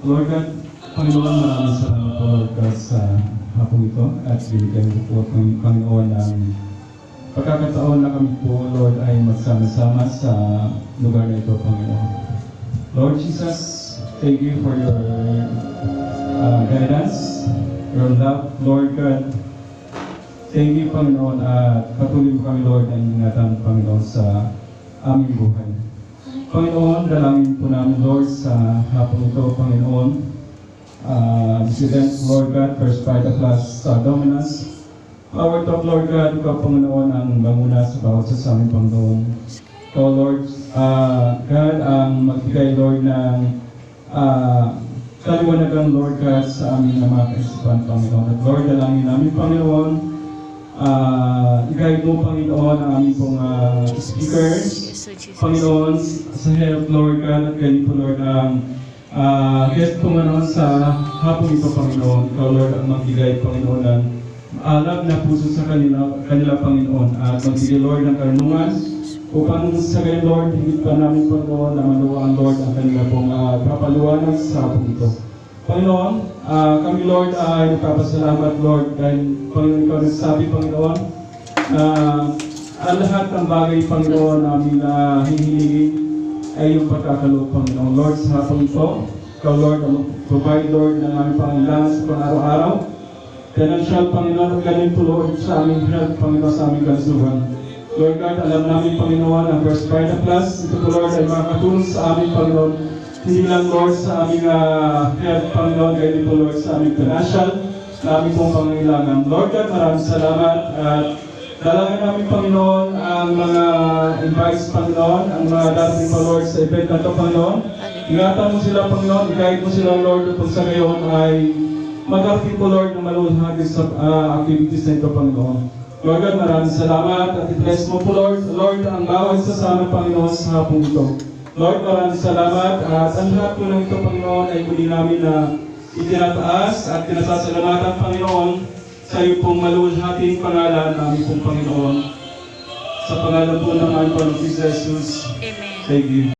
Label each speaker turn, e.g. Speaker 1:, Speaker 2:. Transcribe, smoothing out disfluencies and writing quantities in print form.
Speaker 1: Lord God, Panginoon, maraming salamat po, Lord God, sa hapong ito at binigyan ko po ng Panginoon ng pagkakataon na kami po, Lord, ay magsama-sama sa lugar na ito, Panginoon. Lord Jesus, thank you for your guidance, your love, Lord God. Thank you, Panginoon, at patuloy mo kami, Lord, na ingatan, Panginoon, sa aming buhay. Panginoon, dalangin po namin, Lord, sa hapong ito, Panginoon. Student, Lord God, first Vita class Dominus. Our top, Lord God, ikaw, Panginoon, ang banguna sa bawat sa aming Panginoon. Ikaw, Lord, God, ang magbigay, Lord, ng kaliwanagan, Lord God, sa aming mga kaisipan, Panginoon. At Lord, dalangin namin, Panginoon, i-guide mo, Panginoon, ang aming pong speakers. Panginoon, sa help, Lord God, at ganito, Lord, ang guest, Panginoon, sa hapong ito, Panginoon. Ikaw, Lord, ang magbigay, Panginoon, ng alam na puso sa kanila, Panginoon, at magbigay, Lord, ng karunungan upang sa kayo, Lord, higit pa namin, Panginoon, na maluwaan, Lord, ang kanila pong kapaluwanan sa hapong ito. Panginoon, kami, Lord, ay nagpapasalamat, Lord, dahil, Panginoon, ikaw nagsabi, Panginoon, ang lahat ng bagay, Panginoon, namin na hihilingin ay yung pagkakaloob, Panginoon. Lord, sa hapong ito, ikaw, Lord, ang provide, Lord, ng aming pangailangan sa pang-araw-araw. Financial, Panginoon, at ganito, Lord, sa aming health, Panginoon, sa aming kalusugan. Lord God, alam namin, Panginoon, ang First Vita Plus, ito po, Lord, ay makakatulong sa aming, Panginoon. Hindi lang, Lord, sa aming health, Panginoon, ganito, Lord, sa aming financial, na aming pong pangailangan. Lord God, maraming salamat at dalangin namin, Panginoon, ang mga invites, Panginoon, ang mga dating pa, Lord, sa event na ito, Panginoon. Ingatan mo sila, Panginoon, i-guide mo sila, Lord, upang sa ngayon ay mag-active po, Lord, ng maluwalhati sa activities na ito, Panginoon. Lord God, maraming salamat at i-bless mo po, Lord, Lord, ang bawat sasama, Panginoon, sa hapong ito. Lord, maraming salamat at ang lahat po ng ito, Panginoon, ay muli namin na itinataas at pinasasalamatan, Panginoon, sa iyo pong maluwalhating pangalan namin pong Panginoon. Sa pangalan po ng aming Panginoon Jesus.
Speaker 2: Amen.
Speaker 1: Thank you.